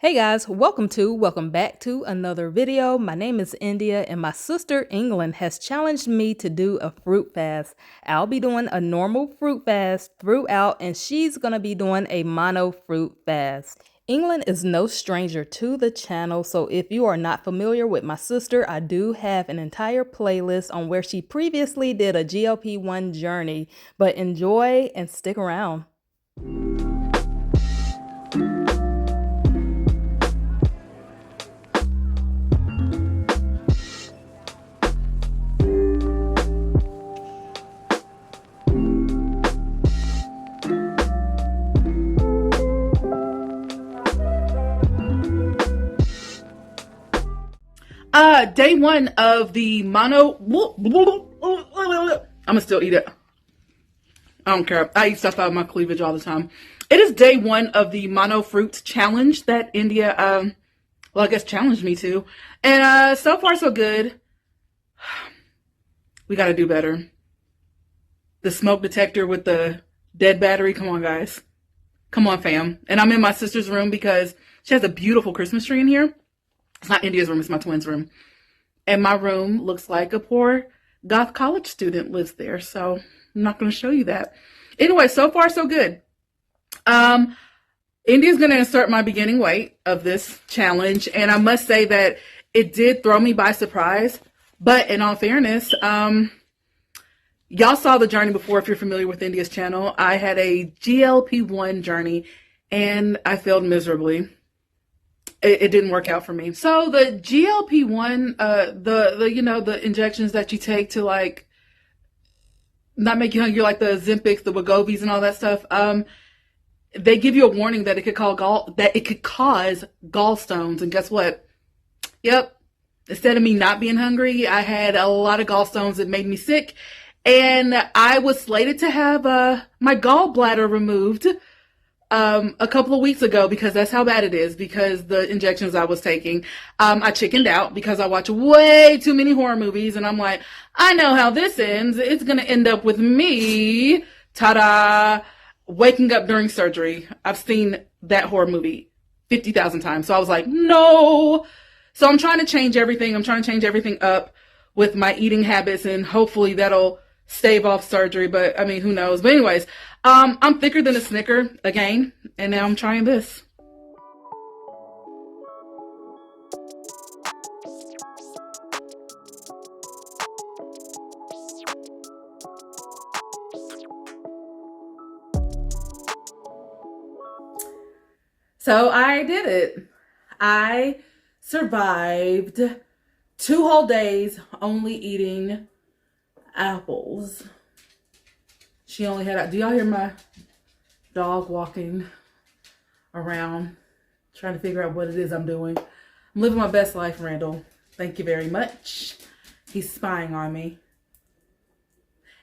Hey guys, welcome back to another video. My name is India and my sister England has challenged me to do a fruit fast. I'll be doing a normal fruit fast throughout and she's gonna be doing a mono fruit fast. England is no stranger to the channel, so if you are not familiar with my sister, I do have an entire playlist on where she previously did a GLP-1 journey, but enjoy and stick around. Day one of the mono. I'ma still eat it. I don't care. I eat stuff out of my cleavage all the time. It is day one of the mono fruit challenge that India, I guess challenged me to. And, so far so good. We gotta do better. The smoke detector with the dead battery. Come on, guys. Come on, fam. And I'm in my sister's room because she has a beautiful Christmas tree in here. It's not India's room, it's my twin's room. And my room looks like a poor goth college student lives there. So I'm not going to show you that. Anyway, so far so good. India's going to insert my beginning weight of this challenge. And I must say that it did throw me by surprise. But in all fairness, y'all saw the journey before if you're familiar with India's channel. I had a GLP-1 journey and I failed miserably. It didn't work out for me. So the GLP-1, the injections that you take to like not make you hungry, like the Ozempics, the Wegovy's and all that stuff. They give you a warning that it could cause gallstones. And guess what? Yep. Instead of me not being hungry, I had a lot of gallstones that made me sick. And I was slated to have my gallbladder removed a couple of weeks ago because that's how bad it is, because the injections I was taking. I chickened out because I watch way too many horror movies and I'm like, I know how this ends. It's going to end up with me, ta-da, waking up during surgery. I've seen that horror movie 50,000 times. So I was like, no. So I'm trying to change everything. I'm trying to change everything up with my eating habits and hopefully that'll stave off surgery. But I mean, who knows? But anyways, I'm thicker than a Snicker again, and now I'm trying this. So I did it. I survived 2 whole days only eating apples. She only had, do y'all hear my dog walking around trying to figure out what it is I'm doing? I'm living my best life, Randall. Thank you very much. He's spying on me.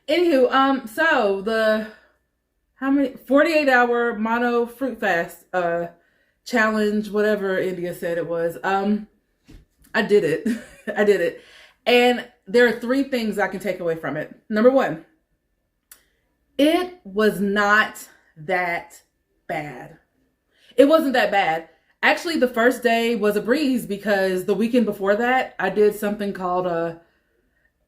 Anywho, so the 48-hour mono fruit fast challenge, whatever India said it was. I did it. I did it. And there are 3 things I can take away from it. Number 1, it was not that bad. It wasn't that bad. Actually, the first day was a breeze because the weekend before that, I did something called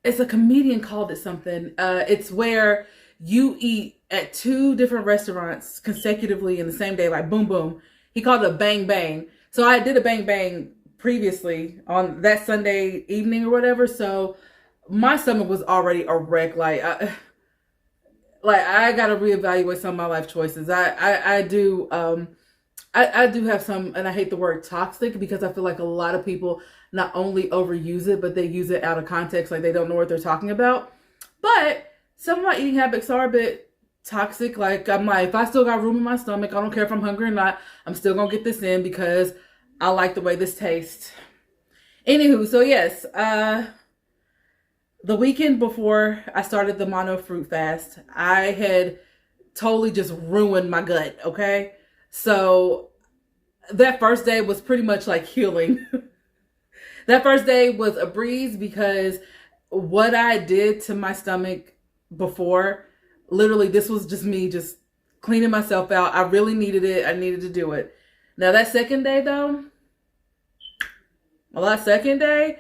it's a comedian called it something. It's where you eat at 2 different restaurants consecutively in the same day, like boom, boom. He called it a bang, bang. So I did a bang, bang previously on that Sunday evening or whatever. So my stomach was already a wreck. I got to reevaluate some of my life choices. I do have some, and I hate the word toxic because I feel like a lot of people not only overuse it, but they use it out of context. Like they don't know what they're talking about. But some of my eating habits are a bit toxic. Like I'm like, if I still got room in my stomach, I don't care if I'm hungry or not, I'm still going to get this in because I like the way this tastes. Anywho, so yes, the weekend before I started the mono fruit fast, I had totally just ruined my gut, okay? So that first day was pretty much like healing. That first day was a breeze because what I did to my stomach before, literally this was just me just cleaning myself out. I really needed it. I needed to do it. Now that second day though, well, that second day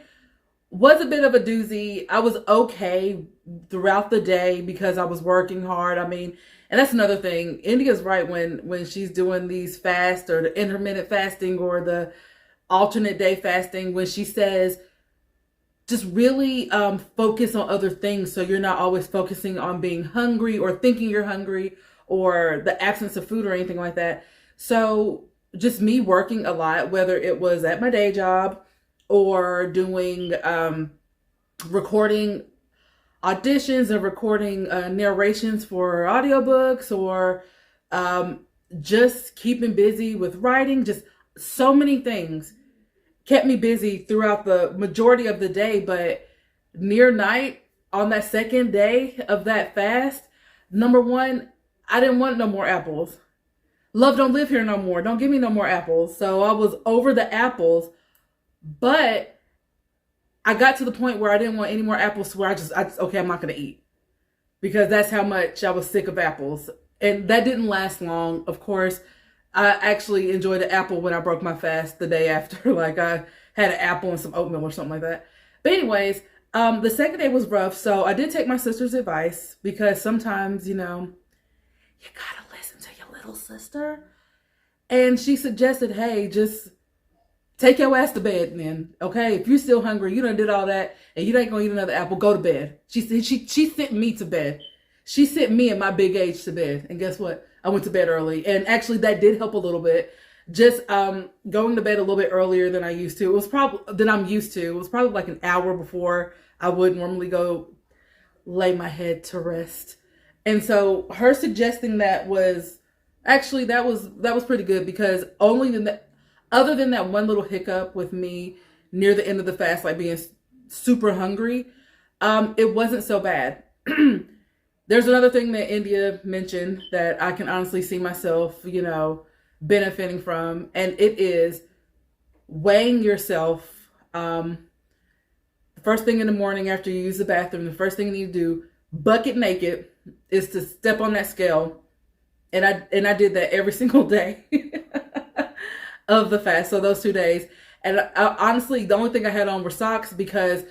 was a bit of a doozy. I was okay throughout the day because I was working hard. I mean, and that's another thing. India's right when she's doing these fast or the intermittent fasting or the alternate day fasting, when she says just really focus on other things so you're not always focusing on being hungry or thinking you're hungry or the absence of food or anything like that. So just me working a lot, whether it was at my day job or doing recording auditions and recording narrations for audiobooks, or just keeping busy with writing, just so many things kept me busy throughout the majority of the day. But near night on that second day of that fast, number one, I didn't want no more apples. Love don't live here no more. Don't give me no more apples. So I was over the apples, but I got to the point where I didn't want any more apples, where okay, I'm not going to eat, because that's how much I was sick of apples. And that didn't last long. Of course, I actually enjoyed the apple when I broke my fast the day after. Like, I had an apple and some oatmeal or something like that. But anyways, the second day was rough. So I did take my sister's advice, because sometimes, you gotta listen to your little sister. And she suggested, hey, just take your ass to bed then, okay? If you're still hungry, you done did all that, and you ain't gonna eat another apple, go to bed. She said she sent me to bed. She sent me and my big age to bed. And guess what? I went to bed early. And actually that did help a little bit. Just going to bed a little bit earlier than I used to. It was probably like an hour before I would normally go lay my head to rest. And so her suggesting that was actually that was pretty good, because other than that one little hiccup with me near the end of the fast, like being super hungry, it wasn't so bad. There's another thing that India mentioned that I can honestly see myself, benefiting from, and it is weighing yourself. The first thing in the morning after you use the bathroom, the first thing you need to do, bucket naked, is to step on that scale. And I did that every single day of the fast. So those 2 days. And honestly, the only thing I had on were socks, because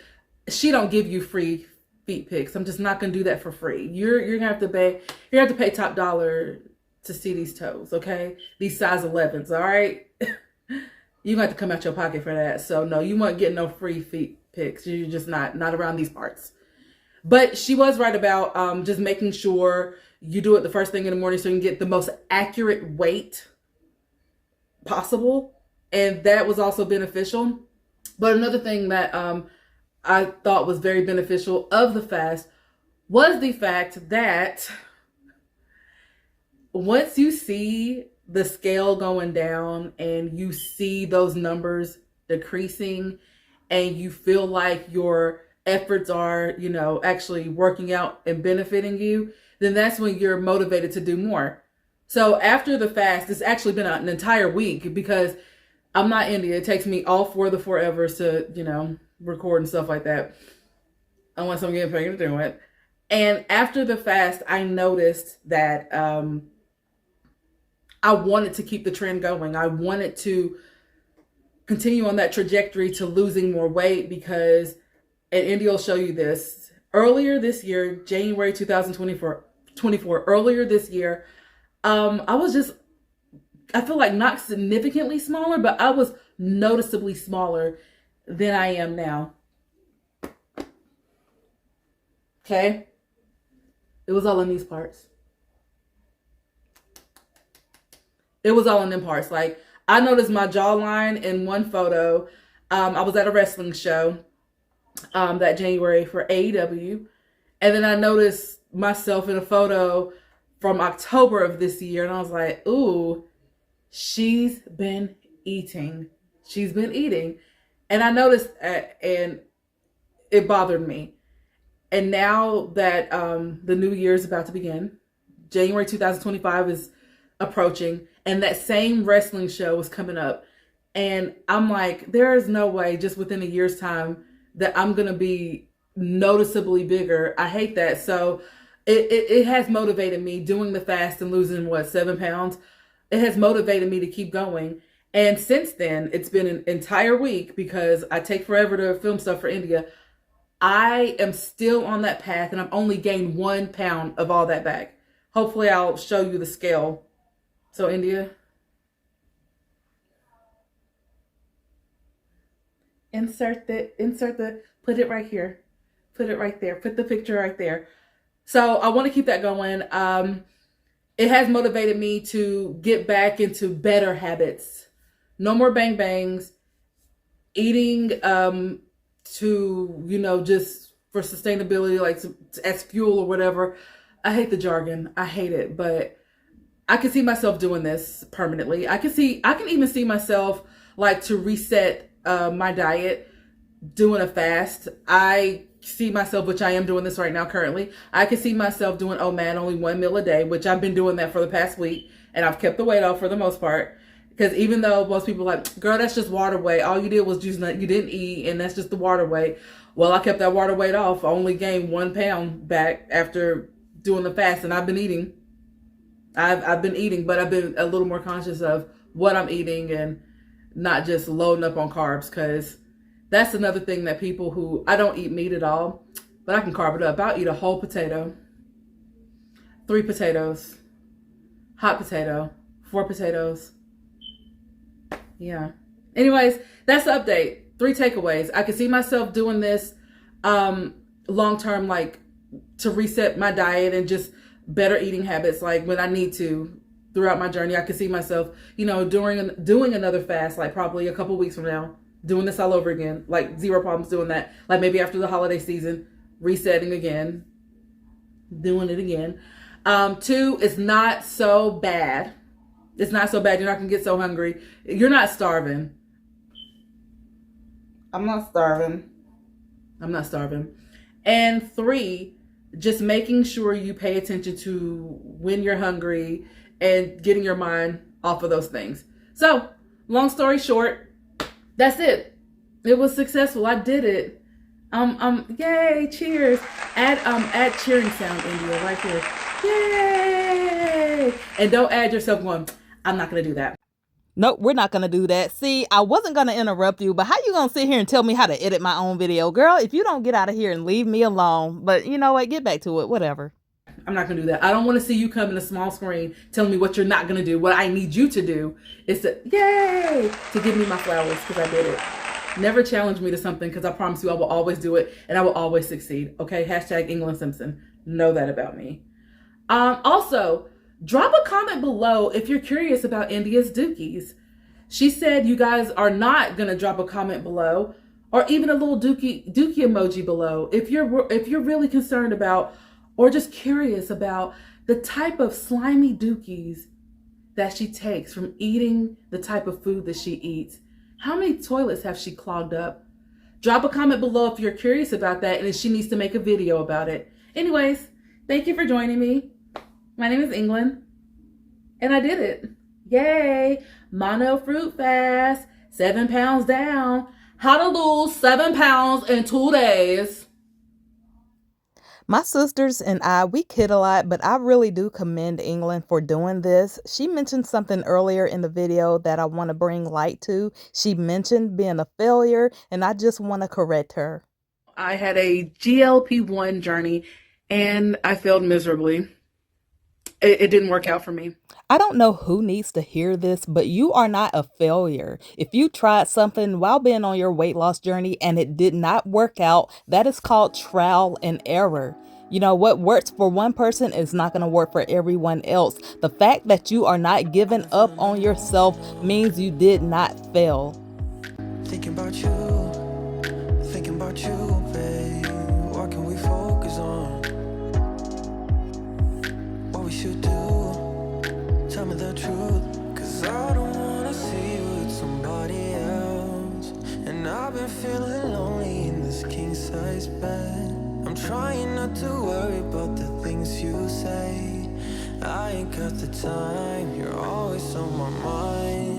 she don't give you free feet pics. I'm just not gonna do that for free. You're gonna have to pay top dollar to see these toes, okay? These size 11s, all right? You have to come out your pocket for that. So no, you won't get no free feet pics. You're just not around these parts. But she was right about just making sure you do it the first thing in the morning so you can get the most accurate weight possible. And that was also beneficial. But another thing that I thought was very beneficial of the fast was the fact that once you see the scale going down and you see those numbers decreasing and you feel like your efforts are, actually working out and benefiting you, then that's when you're motivated to do more. So after the fast, it's actually been an entire week, because I'm not India. It takes me all 4 of the 4evers to, record and stuff like that, unless I'm getting pregnant to do it. And after the fast, I noticed that I wanted to keep the trend going. I wanted to continue on that trajectory to losing more weight, because, and India will show you this, earlier this year, January 2024, earlier this year, I feel like not significantly smaller, but I was noticeably smaller than I am now. Okay? It was all in these parts. It was all in them parts. Like, I noticed my jawline in one photo. I was at a wrestling show that January for AEW. And then I noticed myself in a photo from October of this year. And I was like, ooh, she's been eating. She's been eating. And I noticed, and it bothered me. And now that the new year is about to begin, January 2025 is approaching, and that same wrestling show is coming up. And I'm like, there is no way just within a year's time that I'm going to be noticeably bigger. I hate that. So it has motivated me doing the fast and losing 7 pounds. It has motivated me to keep going. And since then, it's been an entire week because I take forever to film stuff for India. I am still on that path and I've only gained 1 pound of all that back. Hopefully, I'll show you the scale. So, India, put it right here. Put it right there. Put the picture right there. So, I want to keep that going. It has motivated me to get back into better habits. No more bang bangs. Eating to, just for sustainability, like as fuel or whatever. I hate the jargon. I hate it, but I can see myself doing this permanently. I can even see myself like to reset my diet, doing a fast. I see myself, which I am doing this right now currently. I can see myself doing, oh man, only 1 meal a day, which I've been doing that for the past week, and I've kept the weight off for the most part. Because even though most people are like, girl, that's just water weight. All you did was juice nut. You didn't eat, and that's just the water weight. Well, I kept that water weight off. I only gained 1 pound back after doing the fast, and I've been eating. I've been eating, but I've been a little more conscious of what I'm eating and not just loading up on carbs, because that's another thing that people who, I don't eat meat at all, but I can carb it up. I'll eat a whole potato, 3 potatoes, hot potato, 4 potatoes. Yeah. Anyways, that's the update. 3 takeaways. I can see myself doing this long term, like to reset my diet and just better eating habits, like when I need to throughout my journey. I can see myself, doing another fast, like probably a couple weeks from now, doing this all over again, like zero problems doing that. Like maybe after the holiday season, resetting again, doing it again. 2, it's not so bad. It's not so bad. You're not going to get so hungry. You're not starving. I'm not starving. And 3, just making sure you pay attention to when you're hungry and getting your mind off of those things. So, long story short, that's it. It was successful. I did it. Yay, cheers. Add cheering sound, India, right here. Yay! And don't add yourself going, I'm not going to do that. Nope, we're not going to do that. See, I wasn't going to interrupt you, but how you going to sit here and tell me how to edit my own video? Girl, if you don't get out of here and leave me alone. But you know what? Get back to it. Whatever. I'm not going to do that. I don't want to see you come in a small screen telling me what you're not going to do. What I need you to do is to, yay, to give me my flowers because I did it. Never challenge me to something because I promise you I will always do it and I will always succeed. Okay? Hashtag England Simpson. Know that about me. Also, drop a comment below if you're curious about India's Dookies. She said you guys are not going to drop a comment below or even a little dookie emoji below if you're really concerned about or just curious about the type of slimy dookies that she takes from eating the type of food that she eats. How many toilets have she clogged up? Drop a comment below if you're curious about that and if she needs to make a video about it. Anyways, thank you for joining me. My name is England, and I did it. Yay! Mono fruit fast, 7 pounds down. How to lose 7 pounds in 2 days. My sisters and I, we kid a lot, but I really do commend England for doing this. She mentioned something earlier in the video that I want to bring light to. She mentioned being a failure, and I just want to correct her. I had a GLP-1 journey, and I failed miserably. It didn't work out for me. I don't know who needs to hear this, but you are not a failure. If you tried something while being on your weight loss journey and it did not work out, that is called trial and error. You know, what works for one person is not going to work for everyone else. The fact that you are not giving up on yourself means you did not fail. Thinking about you, babe. What can we focus on? What we should do? Tell me the truth, cause I don't wanna see you with somebody else. And I've been feeling lonely in this king-size bed. I'm trying not to worry about the things you say. I ain't got the time, you're always on my mind.